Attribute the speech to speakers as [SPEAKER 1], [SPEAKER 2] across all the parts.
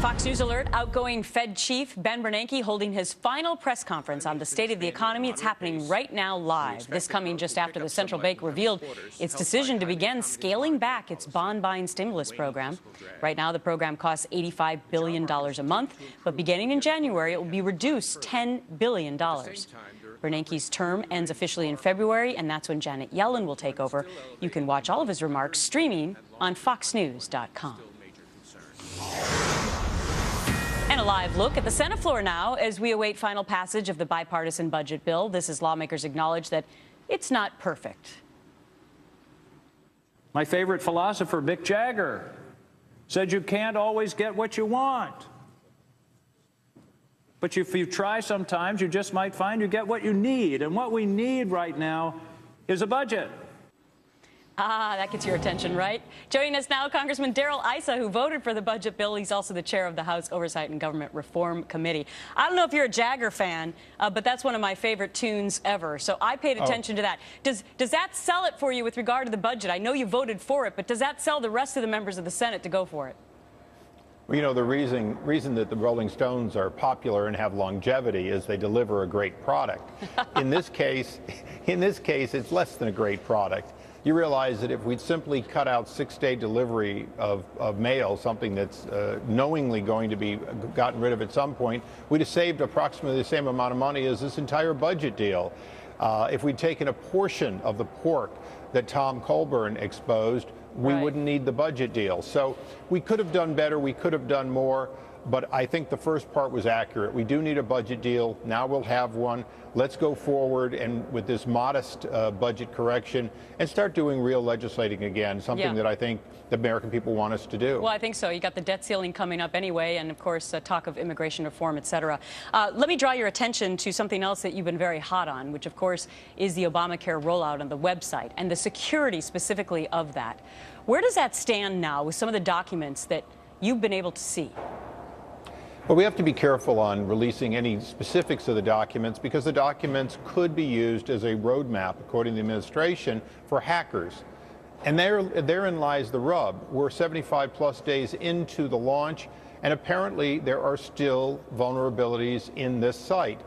[SPEAKER 1] Fox News alert, outgoing Fed Chief Ben Bernanke holding his final press conference on the state of the economy. It's happening right now live. This coming just after the central bank revealed its decision to begin scaling back its bond-buying stimulus program. Right now, the program costs $85 billion a month, but beginning in January, it will be reduced $10 billion. Bernanke's term ends officially in February, and that's when Janet Yellen will take over. You can watch all of his remarks streaming on foxnews.com. And a live look at the Senate floor now as we await final passage of the bipartisan budget bill. This is lawmakers acknowledge that it's not perfect.
[SPEAKER 2] My favorite philosopher, Mick Jagger, said you can't always get what you want. But if you try sometimes, you just might find you get what you need. And what we need right now is a budget.
[SPEAKER 1] Ah, that gets your attention, right? Joining us now, Congressman Darrell Issa, who voted for the budget bill. He's also the chair of the House Oversight and Government Reform Committee. I don't know if you're a Jagger fan, but that's one of my favorite tunes ever. So I paid attention to that. Does that sell it for you with regard to the budget? I know you voted for it, but does that sell the rest of the members of the Senate to go for it?
[SPEAKER 3] Well, you know, the reason that the Rolling Stones are popular and have longevity is they deliver a great product. In this case, it's less than a great product. You realize that if we'd simply cut out 6-day delivery of mail, something that's knowingly going to be gotten rid of at some point, we'd have saved approximately the same amount of money as this entire budget deal. If we'd taken a portion of the pork that Tom Colburn exposed, we wouldn't need the budget deal. So we could have done better, we could have done more, but I think the first part was accurate. We do need a budget deal. Now we'll have one. Let's go forward and with this modest budget correction and start doing real legislating again, something that I think the American people want us to do.
[SPEAKER 1] Well, I think so. You got the debt ceiling coming up anyway, and of course, talk of immigration reform, et cetera. Let me draw your attention to something else that you've been very hot on, which of course is the Obamacare rollout on the website and the security specifically of that. Where does that stand now with some of the documents that you've been able to see?
[SPEAKER 3] Well, we have to be careful on releasing any specifics of the documents because the documents could be used as a roadmap, according to the administration, for hackers. And therein lies the rub. We're 75+ days into the launch, and apparently there are still vulnerabilities in this site.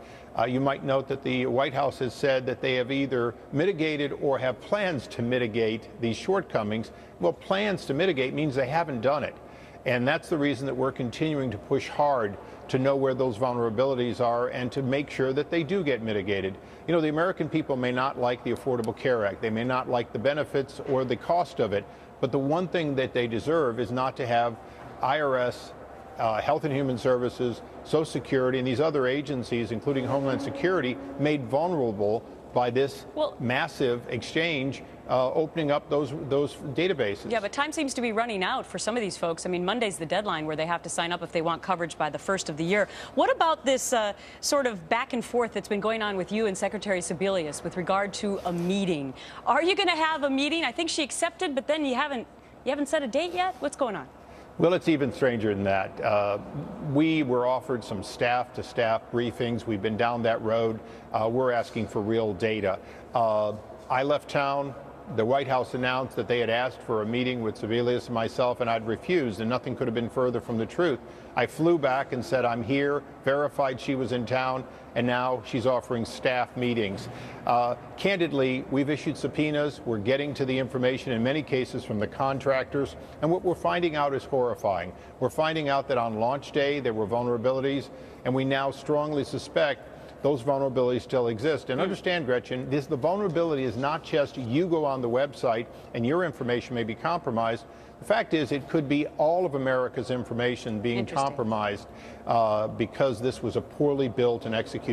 [SPEAKER 3] You might note that the White House has said that they have either mitigated or have plans to mitigate these shortcomings. Well, plans to mitigate means they haven't done it. And that's the reason that we're continuing to push hard to know where those vulnerabilities are and to make sure that they do get mitigated. You know, the American people may not like the Affordable Care Act. They may not like the benefits or the cost of it. But the one thing that they deserve is not to have IRS, Health and Human Services, Social Security, and these other agencies, including Homeland Security, made vulnerable by this massive exchange opening up those databases.
[SPEAKER 1] Yeah, but time seems to be running out for some of these folks. I mean, Monday's the deadline where they have to sign up if they want coverage by the first of the year. What about this sort of back and forth that's been going on with you and Secretary Sebelius with regard to a meeting? Are you going to have a meeting? I think she accepted, but then you haven't set a date yet? What's going on?
[SPEAKER 3] Well, it's even stranger than that. We were offered some staff-to-staff briefings. We've been down that road. We're asking for real data. I left town. The White House announced that they had asked for a meeting with Sebelius and myself, and I'd refused, and nothing could have been further from the truth. I flew back and said, I'm here, verified she was in town, and now she's offering staff meetings. Candidly, we've issued subpoenas. We're getting to the information in many cases from the contractors, and what we're finding out is horrifying. We're finding out that on launch day there were vulnerabilities, and we now strongly suspect those vulnerabilities still exist. And understand, Gretchen, the vulnerability is not just you go on the website and your information may be compromised. The fact is it could be all of America's information being compromised because this was a poorly built and executed